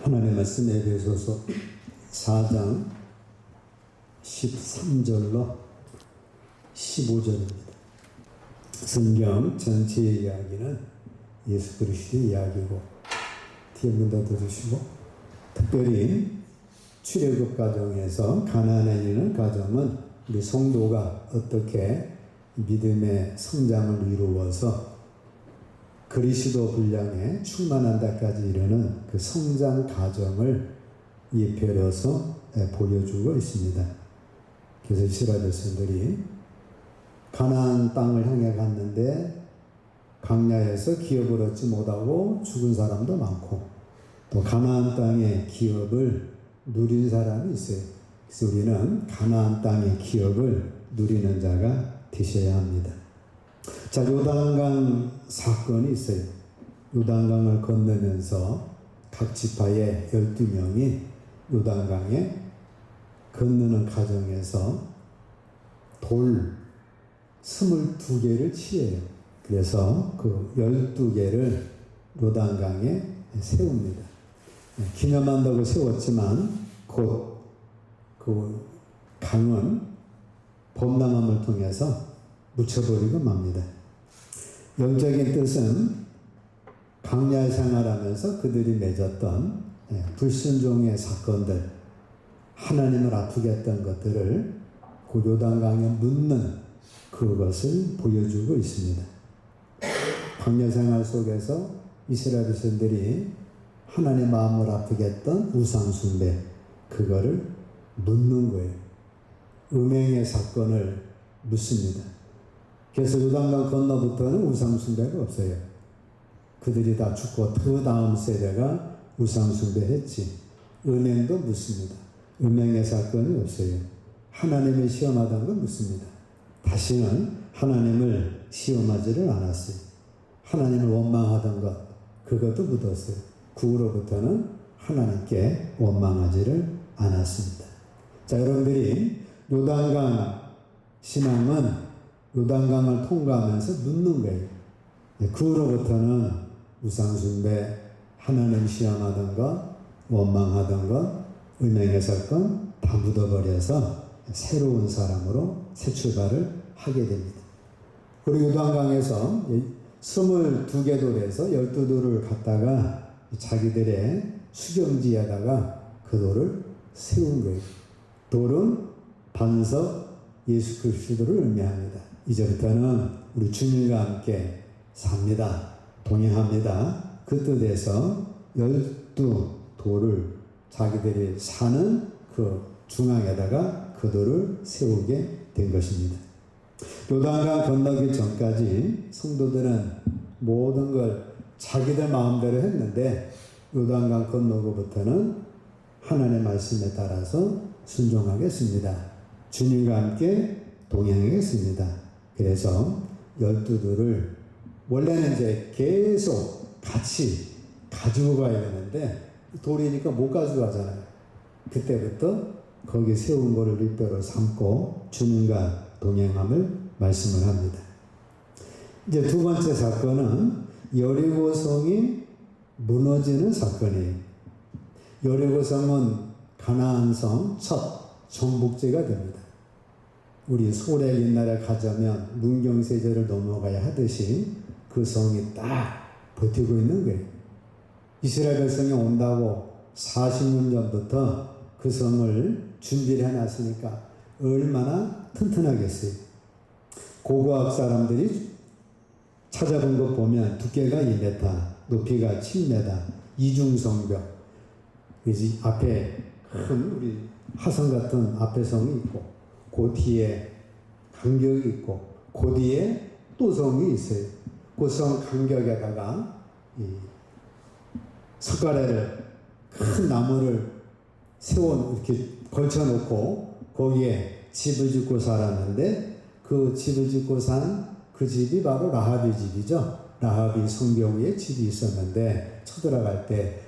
하나님의 말씀 에베소서 4장 13절로 15절입니다. 성경 전체의 이야기는 예수 그리스도의 이야기고 뒤에 문 닫아주시고, 특별히 출애굽 과정에서 가나안에 이르는 과정은 우리 성도가 어떻게 믿음의 성장을 이루어서 그리스도 분량에 충만한 데까지 이르는 그 성장 과정을 예표로서 보여주고 있습니다. 그래서 이스라엘 백성들이 가나안 땅을 향해 갔는데 광야에서 기업을 얻지 못하고 죽은 사람도 많고, 또 가나안 땅의 기업을 누린 사람이 있어요. 그래서 우리는 가나안 땅의 기업을 누리는 자가 되셔야 합니다. 자, 요단강 사건이 있어요. 요단강을 건너면서 각 지파의 12명이 요단강에 건너는 과정에서 돌 22개를 취해요. 그래서 그 12개를 요단강에 세웁니다. 기념한다고 세웠지만 곧 그 강은 범람함을 통해서 묻혀버리고 맙니다. 영적인 뜻은 광야 생활하면서 그들이 맺었던 불순종의 사건들, 하나님을 아프게 했던 것들을 그 요단강에 묻는 그것을 보여주고 있습니다. 광야 생활 속에서 이스라엘 백성들이 하나님 마음을 아프게 했던 우상 숭배, 그거를 묻는 거예요. 음행의 사건을 묻습니다. 그래서 요단강 건너부터는 우상 숭배가 없어요. 그들이 다 죽고 그 다음 세대가 우상 숭배했지. 음행도 묻습니다. 음행의 사건이 없어요. 하나님을 시험하던 건 묻습니다. 다시는 하나님을 시험하지를 않았어요. 하나님을 원망하던 것, 그것도 묻었어요. 그 후로부터는 하나님께 원망하지를 않았습니다. 자, 여러분들이 요단강 신앙은 요단강을 통과하면서 묻는 거예요. 그 후로부터는 우상숭배, 하나님 시험하던 것, 원망하던 것, 음행의 사건 다 묻어버려서 새로운 사람으로 새 출발을 하게 됩니다. 그리고 요단강에서 22개 돌에서 12돌을 갖다가 자기들의 수경지에다가 그 돌을 세운 거예요. 돌은 반석 예수 그리스도를 의미합니다. 이제부터는 우리 주님과 함께 삽니다. 동행합니다. 그 뜻에서 12돌을 자기들이 사는 그 중앙에다가 그 돌을 세우게 된 것입니다. 요단강 건너기 전까지 성도들은 모든 걸 자기들 마음대로 했는데 요단강 건너고부터는 하나님의 말씀에 따라서 순종하겠습니다. 주님과 함께 동행하겠습니다. 그래서 12돌을 원래는 이제 계속 같이 가지고 가야 되는데 돌이니까 못 가져가잖아요. 그때부터 거기 세운 거를 일뼈로 삼고 주님과 동행함을 말씀을 합니다. 이제 두 번째 사건은 여리고성이 무너지는 사건이에요. 여리고성은 가나안성 첫 정복지가 됩니다. 우리 소래 옛날에 가자면 문경세제를 넘어가야 하듯이 그 성이 딱 버티고 있는 거예요. 이스라엘 백성이 온다고 40년 전부터 그 성을 준비를 해놨으니까 얼마나 튼튼하겠어요. 고고학 사람들이 찾아본 것 보면 두께가 2m, 높이가 7m, 이중성벽. 앞에 큰 우리 화성 같은 앞에 성이 있고, 그 뒤에 간격이 있고, 그 뒤에 또 성이 있어요. 그 성 간격에다가 석가래를 큰 나무를 세워 이렇게 걸쳐놓고 거기에 집을 짓고 살았는데, 그 집을 짓고 산 그 집이 바로 라합의 집이죠. 라합이 성벽 위에 집이 있었는데 쳐들어갈 때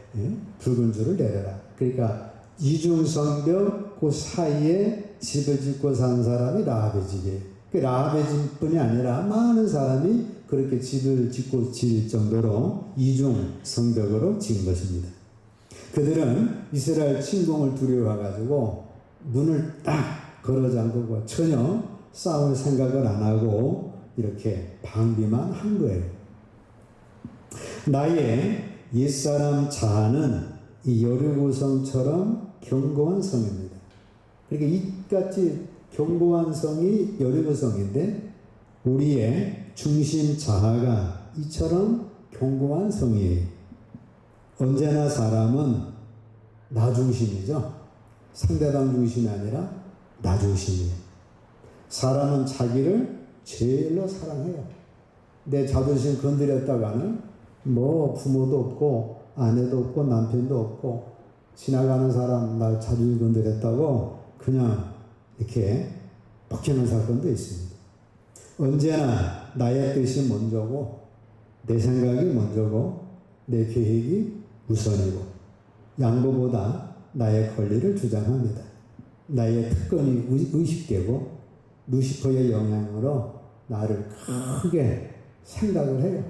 붉은 줄을 내려라. 그러니까 이중성벽 그 사이에 집을 짓고 산 사람이 라합의 집이에요. 그 라합의 집뿐이 아니라 많은 사람이 그렇게 집을 짓고 지을 정도로 이중성벽으로 지은 것입니다. 그들은 이스라엘 침공을 두려워해가지고 문을 딱 걸어 잠그고 전혀 싸울 생각을 안 하고 이렇게 방비만 한 거예요. 나의 옛사람 자하는 이 여리고성처럼 견고한 성입니다. 그러니까 이같이 견고한 성이 여리고성인데 우리의 중심 자아가 이처럼 견고한 성이에요. 언제나 사람은 나 중심이죠. 상대방 중심이 아니라 나 중심이에요. 사람은 자기를 제일로 사랑해요. 내 자존심 건드렸다가는 뭐 부모도 없고 아내도 없고 남편도 없고 지나가는 사람 날 자존심 건드렸다고 그냥 이렇게 벗기는 사건도 있습니다. 언제나 나의 뜻이 먼저고 내 생각이 먼저고 내 계획이 우선이고 양보보다 나의 권리를 주장합니다. 나의 특권이 의식되고 루시퍼의 영향으로 나를 크게 생각을 해요.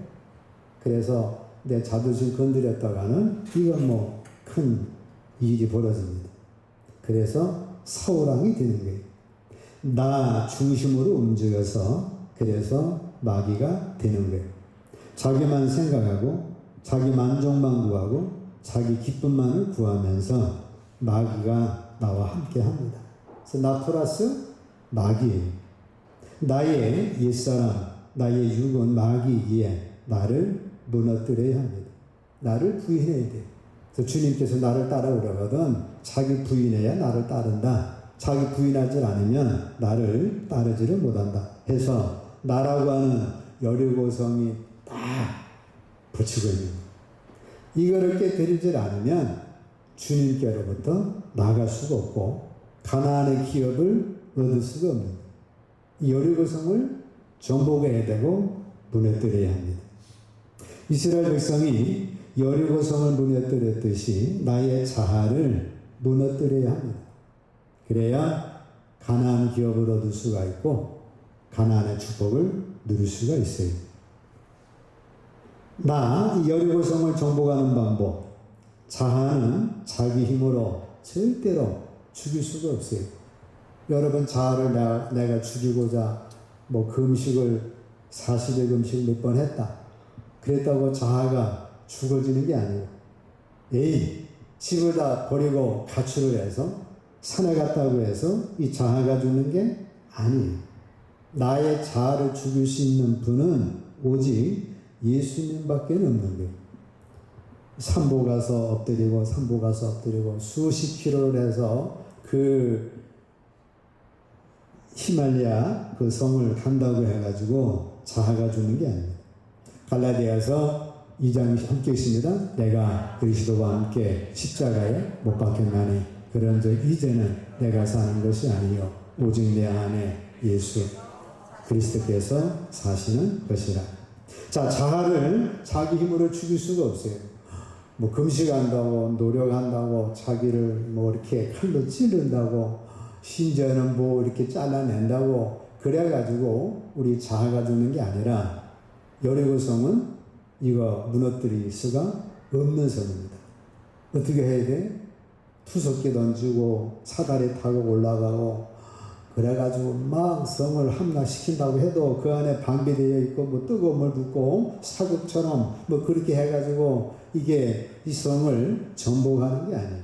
그래서 내 자존심 건드렸다가는 이건 뭐 큰 일이 벌어집니다. 그래서 사우랑이 되는 거예요. 나 중심으로 움직여서 그래서 마귀가 되는 거예요. 자기만 생각하고 자기 만족만 구하고 자기 기쁨만을 구하면서 마귀가 나와 함께 합니다. 그래서 나 플러스 마귀예요. 나의 옛사람, 나의 육은 마귀이기에 나를 무너뜨려야 합니다. 나를 부인해야 돼요. 그래서 주님께서 나를 따라오려거든 자기 부인해야 나를 따른다. 자기 부인하지 않으면 나를 따르지를 못한다. 해서 나라고 하는 여리고성이 딱 붙이고 있는 거예요. 이거를 깨뜨리지 않으면 주님께로부터 나갈 수가 없고 가나안의 기업을 얻을 수가 없는 거예요. 이 여리고성을 정복해야 되고 무너뜨려야 합니다. 이스라엘 백성이 여리고성을 무너뜨렸듯이 나의 자아를 무너뜨려야 합니다. 그래야 가나안 기업을 얻을 수가 있고 가나안의 축복을 누릴 수가 있어요. 나 여리고성을 정복하는 방법, 자아는 자기 힘으로 절대로 죽일 수가 없어요. 여러분 자아를 내가 죽이고자 뭐 금식을 40일 금식 몇 번 했다. 그랬다고 자아가 죽어지는 게 아니에요. 에이, 집을 다 버리고 가출을 해서 산에 갔다고 해서 이 자아가 죽는 게 아니에요. 나의 자아를 죽일 수 있는 분은 오직 예수님밖에 없는 거예요. 산보 가서 엎드리고 산보 가서 엎드리고 수십 킬로를 해서 그 히말리아 그 성을 간다고 해가지고 자아가 죽는 게 아닙니다. 갈라디아서 2장 함께 있습니다. 내가 그리스도와 함께 십자가에 못 박혔나니 그런즉 이제는 내가 사는 것이 아니요 오직 내 안에 예수 그리스도께서 사시는 것이라. 자, 자아를 자기 힘으로 죽일 수가 없어요. 뭐 금식한다고 노력한다고 자기를 뭐 이렇게 칼로 찌른다고 심지어는 뭐 이렇게 잘라낸다고 그래가지고 우리 자아가 죽는 게 아니라 여리고성은 이거 무너뜨릴 수가 없는 성입니다. 어떻게 해야 돼? 투석기 던지고 사다리 타고 올라가고 그래가지고 막 성을 함락시킨다고 해도 그 안에 방비되어 있고 뭐 뜨거운 물 붓고 사극처럼 뭐 그렇게 해가지고 이게 이 성을 정복하는 게 아니에요.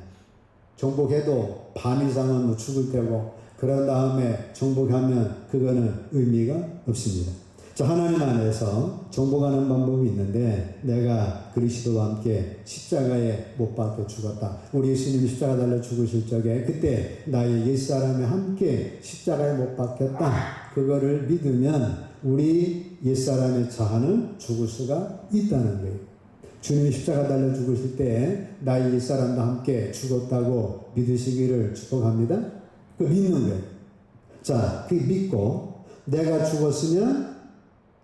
정복해도 밤 이상은 뭐 죽을 테고 그런 다음에 정복하면 그거는 의미가 없습니다. 자, 하나님 안에서 정복하는 방법이 있는데 내가 그리스도와 함께 십자가에 못 박혀 죽었다. 우리 예수님이 십자가 달려 죽으실 적에 그때 나의 옛사람이 함께 십자가에 못 박혔다. 그거를 믿으면 우리 옛사람의 자아는 죽을 수가 있다는 거예요. 주님이 십자가 달려 죽으실 때 나의 옛사람도 함께 죽었다고 믿으시기를 축복합니다. 그 믿는 거예요. 자, 그 믿고 내가 죽었으면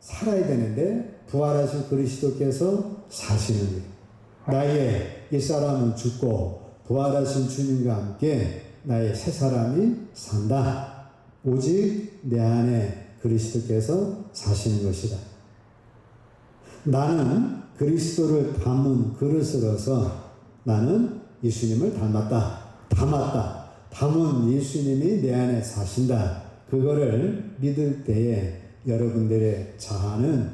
살아야 되는데 부활하신 그리스도께서 사시는 거예요. 나의 옛사람은 죽고 부활하신 주님과 함께 나의 새사람이 산다. 오직 내 안에 그리스도께서 사시는 것이다. 나는 그리스도를 담은 그릇으로서 나는 예수님을 담은 예수님이 내 안에 사신다. 그거를 믿을 때에 여러분들의 자아는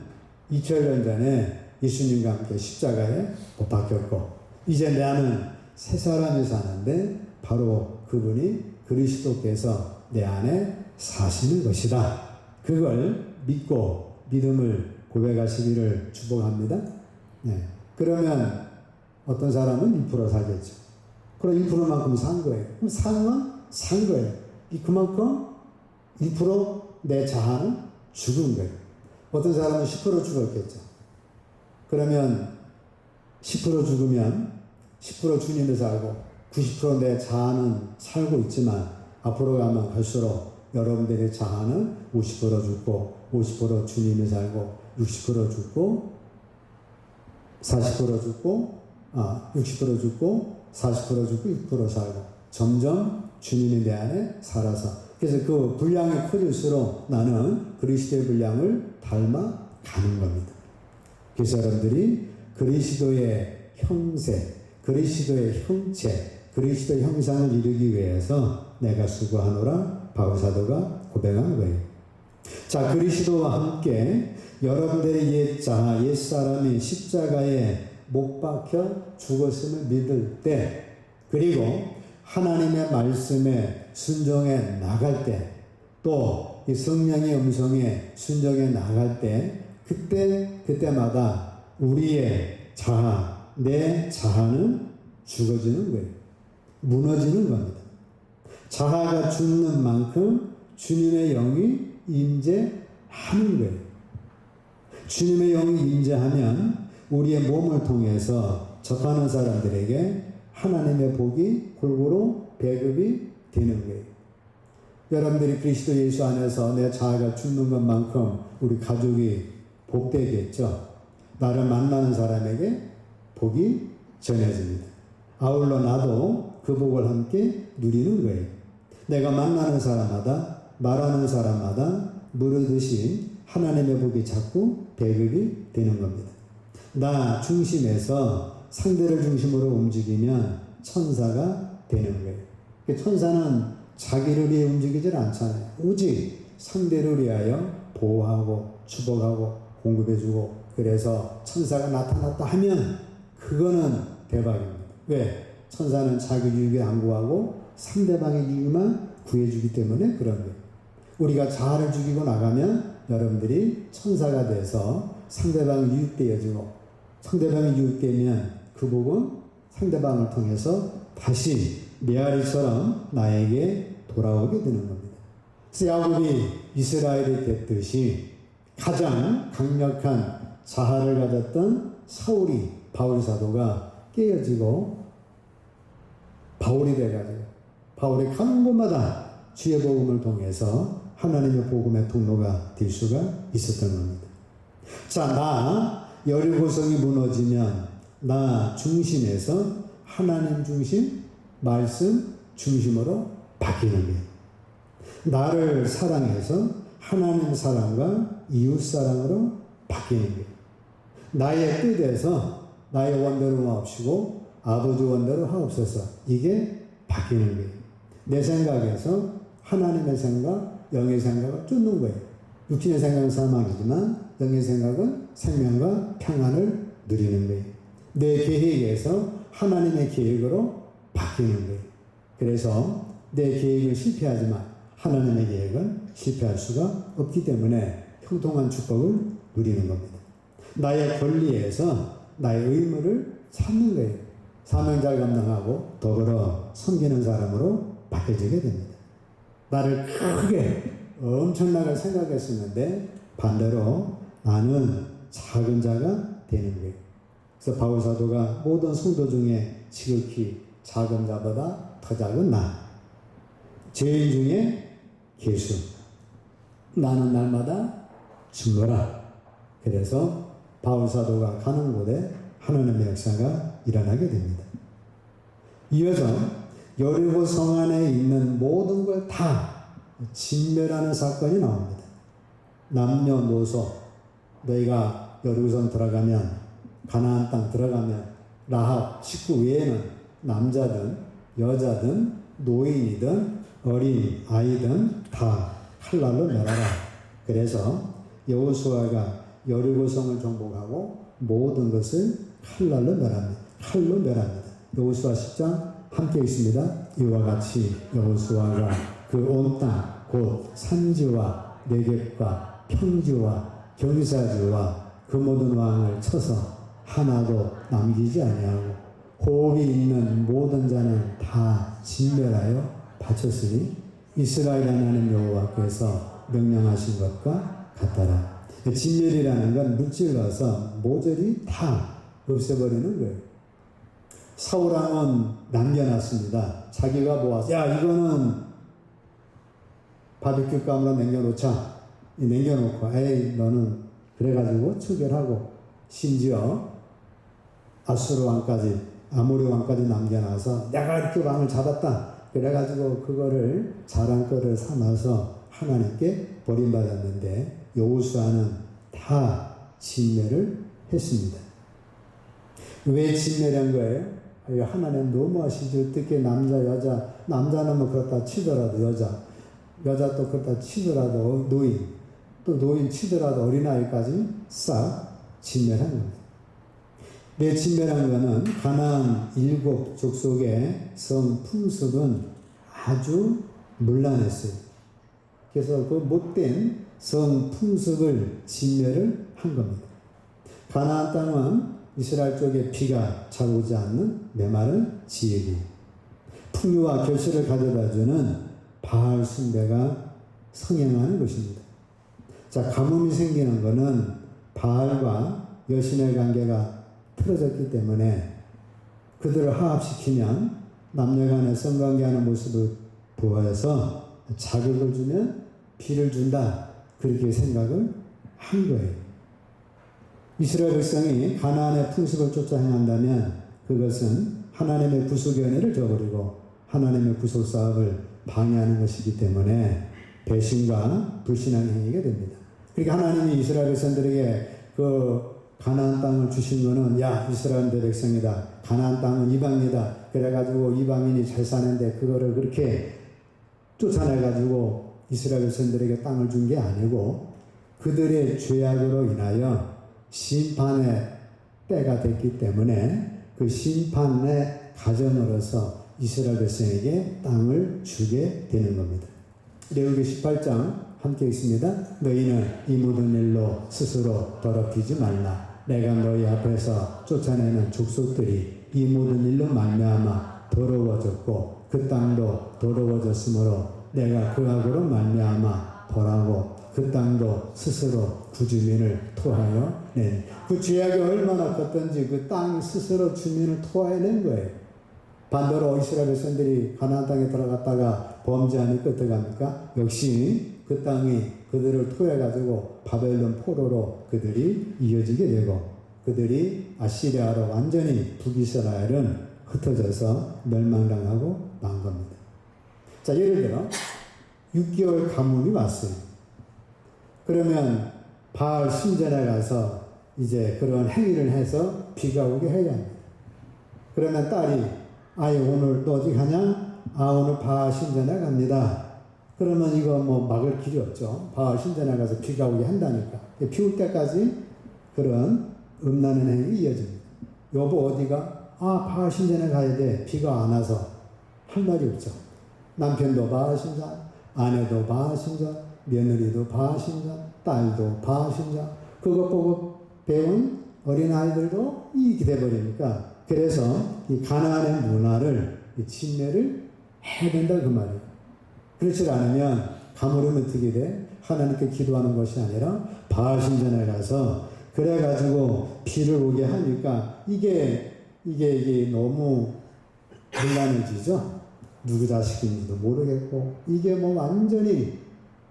2000년 전에 예수님과 함께 십자가에 못 박혔고, 이제 나는 새 사람이 사는데 바로 그분이 그리스도께서 내 안에 사시는 것이다. 그걸 믿고 믿음을 고백하시기를 축복합니다. 네. 그러면 어떤 사람은 1% 살겠죠. 그럼 1%만큼 산 거예요. 그럼 산 거예요. 그만큼 1% 내 자아는 죽은 거예요. 어떤 사람은 10% 죽었겠죠. 그러면 10% 죽으면 10% 주님을 살고 90% 내 자아는 살고 있지만 앞으로 가면 갈수록 여러분들의 자아는 50% 죽고 50% 주님을 살고 60% 죽고 40% 죽고 60% 죽고 40% 죽고 6% 살고 점점 주님이 내 안에 살아서, 그래서 그 분량이 커질수록 나는 그리스도의 분량을 닮아가는 겁니다. 그래서 여러분들이 그리스도의 형세, 그리스도의 형체, 그리스도의 형상을 이루기 위해서 내가 수고하노라 바울사도가 고백한 거예요. 자, 그리스도와 함께 여러분들의 옛 자아, 옛 사람이 십자가에 못 박혀 죽었음을 믿을 때, 그리고 하나님의 말씀에 순종해 나갈 때, 또 이 성령의 음성에 순종해 나갈 때, 그때마다 우리의 자아, 내 자아는 죽어지는 거예요. 무너지는 겁니다. 자아가 죽는 만큼 주님의 영이 임재하는 거예요. 주님의 영이 임재하면 우리의 몸을 통해서 접하는 사람들에게 하나님의 복이 골고루 배급이 되는 거예요. 여러분들이 그리스도 예수 안에서 내 자아가 죽는 것만큼 우리 가족이 복되겠죠. 나를 만나는 사람에게 복이 전해집니다. 아울러 나도 그 복을 함께 누리는 거예요. 내가 만나는 사람마다, 말하는 사람마다 누르듯이 하나님의 복이 자꾸 배급이 되는 겁니다. 나 중심에서 상대를 중심으로 움직이면 천사가 되는 거예요. 천사는 자기를 위해 움직이질 않잖아요. 오직 상대를 위하여 보호하고 축복하고 공급해주고, 그래서 천사가 나타났다 하면 그거는 대박입니다. 왜? 천사는 자기 유익에 안 구하고 상대방의 유익만 구해주기 때문에 그런 거예요. 우리가 자아를 죽이고 나가면 여러분들이 천사가 돼서 상대방이 유익되어지고, 상대방이 유익되면 그 복은 상대방을 통해서 다시 메아리처럼 나에게 돌아오게 되는 겁니다. 그래서 야곱이 이스라엘이 됐듯이 가장 강력한 자아를 가졌던 사울이, 바울 사도가 깨어지고 바울이 돼가지고 바울이 가는 곳마다 주의 복음을 통해서 하나님의 복음의 통로가 될 수가 있었던 겁니다. 자, 나 여리고성이 무너지면 나 중심에서 하나님 중심, 말씀 중심으로 바뀌는 거예요. 나를 사랑해서 하나님 사랑과 이웃 사랑으로 바뀌는 거예요. 나의 뜻에서 나의 원대로 하옵시고 아버지 원대로 하옵소서, 이게 바뀌는 거예요. 내 생각에서 하나님의 생각, 영의 생각을 쫓는 거예요. 육신의 생각은 사망이지만 영의 생각은 생명과 평안을 누리는 거예요. 내 계획에서 하나님의 계획으로 바뀌는 거예요. 그래서 내 계획은 실패하지만 하나님의 계획은 실패할 수가 없기 때문에 형통한 축복을 누리는 겁니다. 나의 권리에서 나의 의무를 찾는 거예요. 사명자를 감당하고 더불어 섬기는 사람으로 바뀌어지게 됩니다. 나를 크게 엄청나게 생각했었는데 반대로 나는 작은 자가 되는 거예요. 그래서 바울 사도가 모든 성도 중에 지극히 작은 자보다 더 작은 나, 죄인 중에 예수, 나는 날마다 죽노라. 그래서 바울 사도가 가는 곳에 하나님의 역사가 일어나게 됩니다. 이어서 여리고 성 안에 있는 모든 걸 다 진멸하는 사건이 나옵니다. 남녀노소, 너희가 여리고성 들어가면, 가나안 땅 들어가면 라합 식구 외에는 남자든 여자든 노인이든 어린 아이든 다 칼날로 멸하라. 그래서 여호수아가 여리고성을 정복하고 모든 것을 칼날로 멸합니다. 칼로 멸합니다. 여호수아 10장 함께 있습니다. 이와 같이 여호수아가 그 온 땅 곧 산지와 내겝과 평지와 경사지와 그 모든 왕을 쳐서 하나도 남기지 아니하고 호흡이 있는 모든 자는 다 진멸하여 바쳤으니 이스라엘 하나님 여호와께서 명령하신 것과 같더라. 진멸이라는 건 무찔러서 모조리 다 없애버리는 거예요. 사울왕은 남겨놨습니다. 자기가 모아서 야 이거는 바비큐 감으로 남겨놓자. 남겨놓고 에이 너는 그래가지고 처결하고 심지어 아수르 왕까지 아모리 왕까지 남겨놔서 내가 이렇게 왕을 잡았다. 그래가지고 그거를 자랑거를 삼아서 하나님께 버림받았는데 여호수아는 다 진멸을 했습니다. 왜 진멸한 거예요? 하나님 너무하시지. 어떻게 남자 여자 남자는 뭐 그렇다 치더라도 여자 또 그렇다 치더라도 노인 또 노인 치더라도 어린아이까지 싹 진멸한 겁니다. 내 진멸한 것은 가나안 7 족속의 성 풍습은 아주 문란했어요. 그래서 그 못된 성 풍습을 진멸을 한 겁니다. 가나안 땅은 이스라엘 쪽에 비가 잘 오지 않는 메마른 지역이에요. 풍요와 결실을 가져다주는 바알 숭배가 성행하는 것입니다. 자, 가뭄이 생기는 것은 바알과 여신의 관계가 틀어졌기 때문에 그들을 화합시키면 남녀간의 성관계하는 모습을 보여서 자극을 주면 비를 준다. 그렇게 생각을 한 거예요. 이스라엘 백성이 가나안의 풍습을 쫓아 행한다면 그것은 하나님의 구속의 은혜를 저버리고 하나님의 구속 사업을 방해하는 것이기 때문에 배신과 불신앙의 행위가 됩니다. 그러니까 하나님이 이스라엘 백성들에게 그 가나안 땅을 주신 거는 야 이스라엘 백성이다. 가나안 땅은 이방이다. 그래가지고 이방인이 잘 사는데 그거를 그렇게 쫓아내가지고 이스라엘 백성들에게 땅을 준 게 아니고 그들의 죄악으로 인하여 심판의 때가 됐기 때문에 그 심판의 가정으로서 이스라엘 백성에게 땅을 주게 되는 겁니다. 레위기 18장 함께 있습니다. 너희는 이 모든 일로 스스로 더럽히지 말라. 내가 너희 앞에서 쫓아내는 족속들이 이 모든 일로 말미암아 더러워졌고 그 땅도 더러워졌으므로 내가 그 악으로 말미암아 벌하고 그 땅도 스스로 그 주민을 토하여 낸. 그 죄악이 얼마나 컸던지 그 땅 스스로 주민을 토하여 낸 거예요. 반대로 이스라엘 백성들이 가나안 땅에 들어갔다가 범죄하니까 어떻게 합니까? 역시 그 땅이 그들을 토해가지고 바벨론 포로로 그들이 이어지게 되고 그들이 아시리아로 완전히 북이스라엘은 흩어져서 멸망당하고 만 겁니다. 자, 예를 들어 6개월 가뭄이 왔어요. 그러면 바알 신전에 가서 이제 그런 행위를 해서 비가 오게 해야 합니다. 그러면 딸이 아이 오늘 또 어디 가냐? 아 오늘 바알 신전에 갑니다. 그러면 이거 뭐 막을 길이 없죠. 바알 신전에 가서 비가 오게 한다니까. 비 올 때까지 그런 음란한 행위 이어집니다. 여보 어디가? 아 바알 신전에 가야 돼. 비가 안 와서. 할 말이 없죠. 남편도 바알 신전, 아내도 바알 신전, 며느리도 바알 신전, 딸도 바알 신전. 그것 보고 배운 어린아이들도 이익이 돼버리니까 그래서 이 가나안의 문화를 진멸을 해야 된다 그 말이에요. 그렇지 않으면 가물으면 어떻게 돼? 하나님께 기도하는 것이 아니라 바알 신전에 가서 그래가지고 비를 오게 하니까 이게 너무 문란해지죠. 누구 자식인지도 모르겠고 이게 뭐 완전히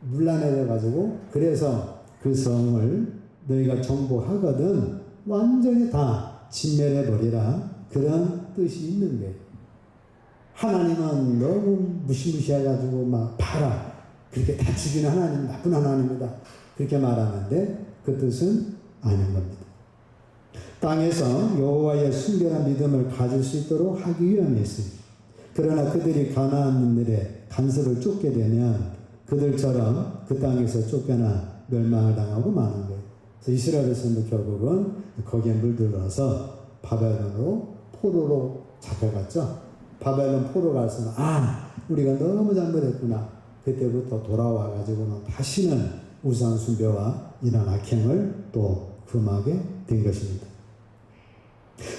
문란해져가지고 그래서 그 성을 너희가 정복하거든 완전히 다 진멸해버리라 그런 뜻이 있는 거예요. 하나님은 너무 무시무시해가지고 막 봐라 그렇게 다 죽이는 하나님 나쁜 하나님이다 그렇게 말하는데 그 뜻은 아닌 겁니다. 땅에서 여호와의 순결한 믿음을 가질 수 있도록 하기 위함이었습니다. 그러나 그들이 가나안인들의 간섭을 쫓게 되면 그들처럼 그 땅에서 쫓겨나 멸망을 당하고 마는 거예요. 그래서 이스라엘 백성도 결국은 거기에 물들어서 바벨론으로 포로로 잡혀갔죠. 바벨론 포로 가서는 우리가 너무 잘못했구나. 그때부터 돌아와가지고는 다시는 우상 숭배와 이런 악행을 또 금하게 된 것입니다.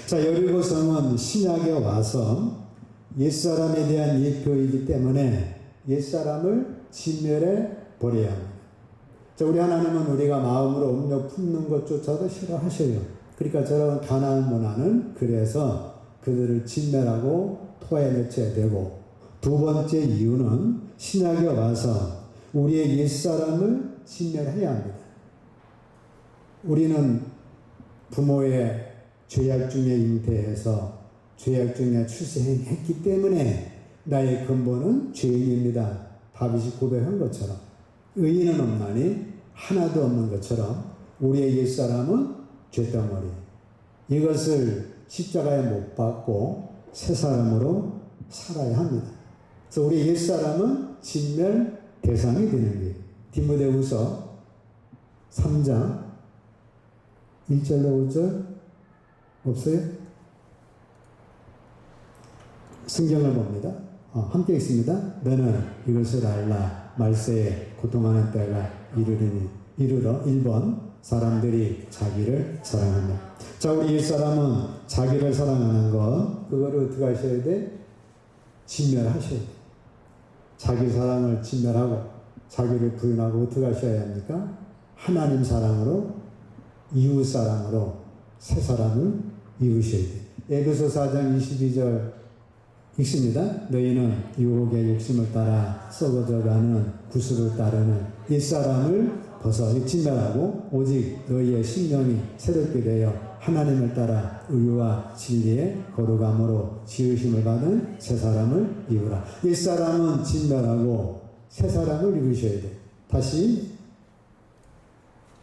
자, 여리고성은 신약에 와서 옛사람에 대한 예표이기 때문에 옛사람을 진멸해 버려야 합니다. 자, 우리 하나님은 우리가 마음으로 음욕 품는 것조차도 싫어하셔요. 그러니까 저런 가나안 문화는 그래서 그들을 진멸하고 토해내쳐야 되고, 두 번째 이유는 신약에 와서 우리의 옛사람을 진멸해야 합니다. 우리는 부모의 죄악 중에 잉태해서 죄악 중에 출생했기 때문에 나의 근본은 죄인입니다. 다윗이 고백한 것처럼 의인은 없나니 하나도 없는 것처럼 우리의 옛사람은 죄덩어리. 이것을 십자가에 못 박고 새 사람으로 살아야 합니다. 그래서 우리 옛사람은 진멸 대상이 되는 거예요. 디모데후서 3장 1절로 5절 없어요? 성경을 봅니다. 함께 있습니다. 너는 이것을 알라. 말세에 고통하는 때가 이르러 1번 사람들이 자기를 사랑하며. 자, 우리 옛사람은 자기를 사랑하는 것, 그거를 어떻게 하셔야 돼? 진멸하셔야 돼. 자기 사랑을 진멸하고 자기를 부인하고 어떻게 하셔야 합니까? 하나님 사랑으로, 이웃 사랑으로 새 사람을 이루셔야 돼. 에베소 4장 22절 읽습니다. 너희는 유혹의 욕심을 따라 썩어져가는 구수를 따르는 옛사람을 벗어 진멸하고 오직 너희의 심령이 새롭게 되어 하나님을 따라 의와 진리의 거룩함으로 지으심을 받은 새 사람을 이루라. 옛사람은 진멸하고 새 사람을 이루셔야 돼. 다시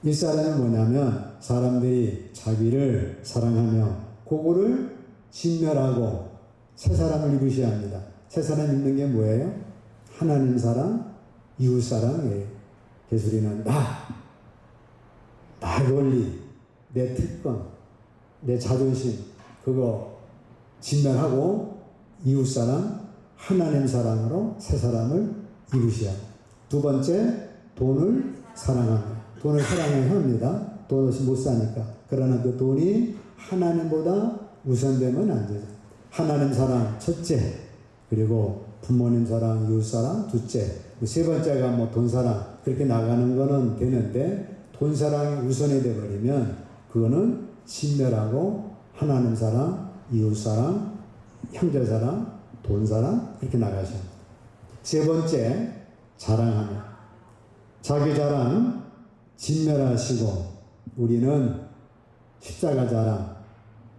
옛사람은 뭐냐면 사람들이 자기를 사랑하며 그거를 진멸하고 새 사람을 입으셔야 합니다. 새 사람 입는 게 뭐예요? 하나님 사랑, 이웃 사랑이에요. 그래서 우리는 나 권리, 내 특권, 내 자존심, 그거 진멸하고 이웃 사랑, 하나님 사랑으로 새 사람을 입으셔야 합니다. 두 번째, 돈을 사랑합니다. 돈을 사랑해야 합니다. 돈 없이 못 사니까. 그러나 그 돈이 하나님보다 우선되면 안 되죠. 하나님 사랑 첫째, 그리고 부모님 사랑, 이웃 사랑 둘째, 세 번째가 뭐 돈 사랑, 그렇게 나가는 거는 되는데 돈 사랑이 우선이 되어버리면 그거는 진멸하고 하나님 사랑, 이웃 사랑, 형제 사랑, 돈 사랑 그렇게 나가셔야 합니다. 세 번째, 자랑하며 자기 자랑 진멸하시고 우리는 십자가 자랑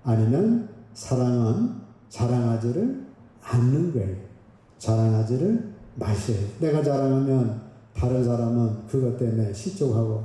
아니면 사랑은 자랑하지를 않는 거예요. 자랑하지를 마셔요. 내가 자랑하면 다른 사람은 그것 때문에 실족하고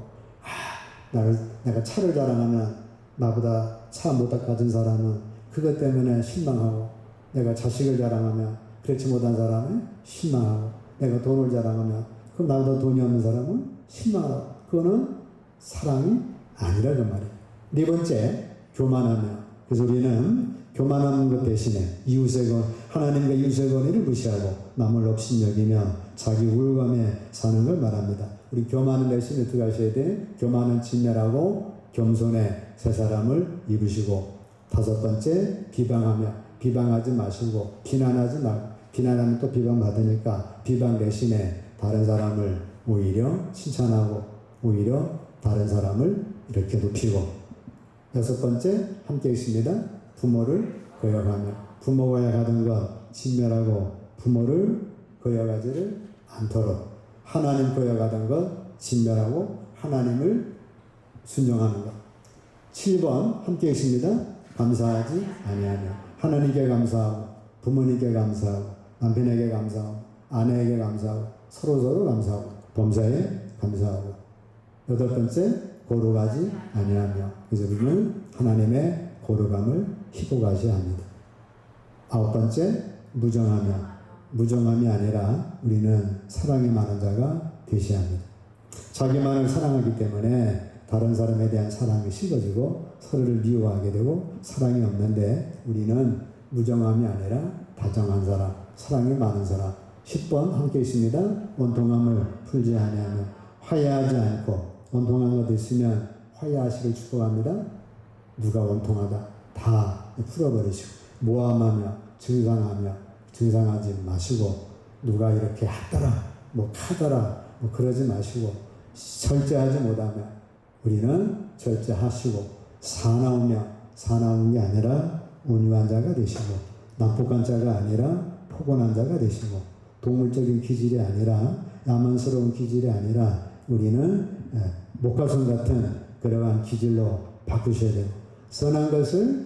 내가 차를 자랑하면 나보다 차 못 가진 사람은 그것 때문에 실망하고 내가 자식을 자랑하면 그렇지 못한 사람은 실망하고 내가 돈을 자랑하면 그럼 나보다 돈이 없는 사람은 실망하고 그거는 사랑이 아니라 그 말이에요. 네 번째, 교만하며. 그래서 우리는 교만하는 것 대신에 이웃의 하나님과 이웃의 권위를 무시하고 남을 업신여기며 자기 우월감에 사는 걸 말합니다. 우리 교만은 대신에 어떻게 하셔야 돼? 교만은 진멸하고 겸손에 새 사람을 입으시고 다섯 번째, 비방하며 비방하지 마시고 비난하지 말고 비난하면 또 비방받으니까 비방 대신에 다른 사람을 오히려 칭찬하고 오히려 다른 사람을 이렇게 높이고 여섯 번째, 함께 있습니다. 부모를 거역하며 부모 거역하던 것 진멸하고 부모를 거역하지를 않도록 하나님 거역하던 것 진멸하고 하나님을 순종하는 것. 7번 함께 있습니다. 감사하지 아니하며 하나님께 감사하고 부모님께 감사하고 남편에게 감사하고 아내에게 감사하고 서로 감사하고 범사에 감사하고 여덟 번째 거룩하지 아니하며 그래서 우리는 하나님의 거룩함을 희복하셔야 합니다. 아홉 번째, 무정함이 아니라 우리는 사랑이 많은 자가 되셔야 합니다. 자기만을 사랑하기 때문에 다른 사람에 대한 사랑이 식어지고 서로를 미워하게 되고 사랑이 없는데, 우리는 무정함이 아니라 다정한 사람, 사랑이 많은 사람. 10번 함께 있습니다. 원통함을 풀지 아니하며 화해하지 않고, 원통한 것 있으면 화해하시길 축복합니다. 누가 원통하다 다 풀어버리시고, 모함하며 증상하지 마시고, 누가 이렇게 하더라 카더라 그러지 마시고, 절제하지 못하며 우리는 절제하시고, 사나운 게 아니라 온유한 자가 되시고, 난폭한 자가 아니라 포근한 자가 되시고, 동물적인 기질이 아니라 야만스러운 기질이 아니라 우리는 목화성 같은 그러한 기질로 바꾸셔야 돼요. 선한 것을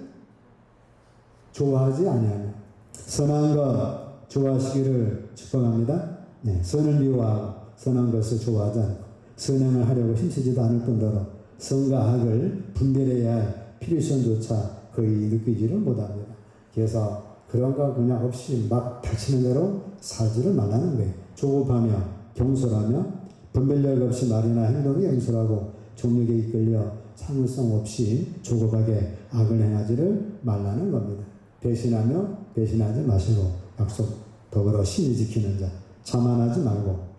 좋아하지 아니하며, 선한 것 좋아하시기를 축복합니다. 선을 미워하고 선한 것을 좋아하지 않고 선행을 하려고 힘쓰지도 않을 뿐더러 선과 악을 분별해야 할 필요성조차 거의 느끼지를 못합니다. 그래서 그런 거 그냥 없이 막 닥치는 대로 살지를 말라는 거예요. 조급하며 경솔하며 분별력 없이 말이나 행동이 영솔하고 정욕에 이끌려 참을성 없이 조급하게 악을 행하지를 말라는 겁니다. 배신하며 배신하지 마시고 약속 더불어 신이 지키는 자, 자만하지 말고.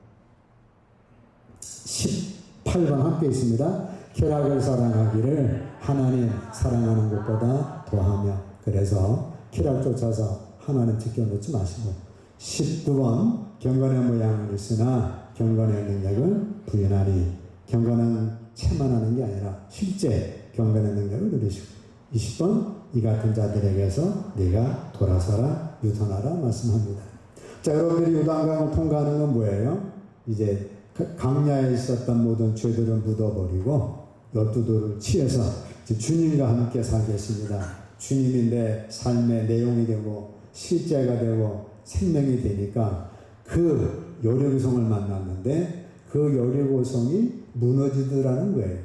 18번 함께 있습니다. 쾌락을 사랑하기를 하나님 사랑하는 것보다 더하며. 그래서 쾌락 쫓아서 하나님 지켜놓지 마시고. 19번 경건의 모양을 있으나 경건의 능력을 부인하니. 경건은 채만 하는 게 아니라 실제 경건의 능력을 누리시고. 20번 이 같은 자들에게서 네가 돌아서라 유턴하라 말씀합니다. 자, 여러분들이 요단강을 통과하는 건 뭐예요? 이제 강야에 있었던 모든 죄들은 묻어버리고 12돌을 취해서 주님과 함께 살겠습니다. 주님이 내 삶의 내용이 되고 실제가 되고 생명이 되니까 그 여리고성을 만났는데 그 여리고성이 무너지더라는 거예요.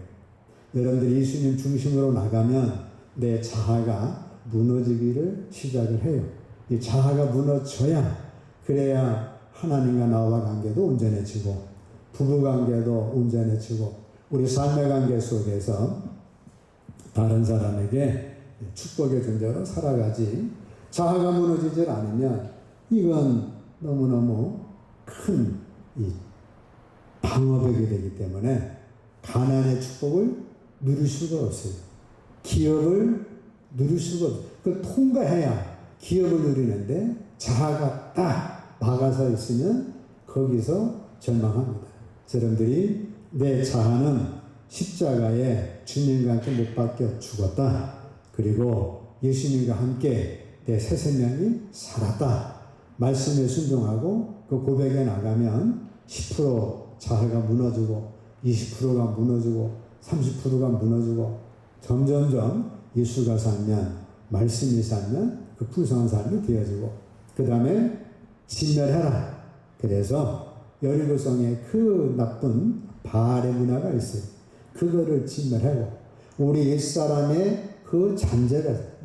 여러분들이 예수님 중심으로 나가면 내 자아가 무너지기를 시작을 해요. 이 자아가 무너져야, 그래야 하나님과 나와 관계도 온전해지고 부부관계도 온전해지고 우리 삶의 관계 속에서 다른 사람에게 축복의 존재로 살아가지. 자아가 무너지질 않으면 이건 너무너무 큰 방어벽이 되기 때문에 가난의 축복을 누릴 수가 없어요. 기업을 누릴 수가 없어요. 그걸 통과해야 기업을 누리는데 자아가 딱 막아서 있으면 거기서 절망합니다. 여러분들이 내 자아는 십자가에 주님과 함께 못 박혀 죽었다. 그리고 예수님과 함께 내 새 생명이 살았다. 말씀에 순종하고 그 고백에 나가면 10% 자아가 무너지고 20%가 무너지고 30%가 무너지고 점점점 예수가 살면, 말씀이 살면 그 풍성한 삶이 되어지고, 그 다음에 진멸해라. 그래서 여리고성에 그 나쁜 바알의 문화가 있어요. 그거를 진멸하고 우리 옛사람의 그 잔재를,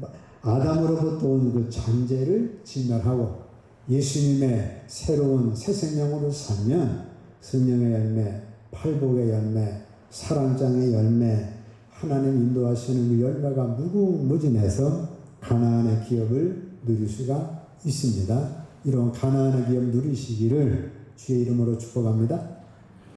아담으로부터 온 그 잔재를 진멸하고 예수님의 새로운 새 생명으로 살면 성령의 열매, 팔복의 열매, 사랑장의 열매, 하나님 인도하시는 그 열매가 무궁무진해서 가나안의 기업을 누릴 수가 있습니다. 이런 가나안의 기업 누리시기를 주의 이름으로 축복합니다.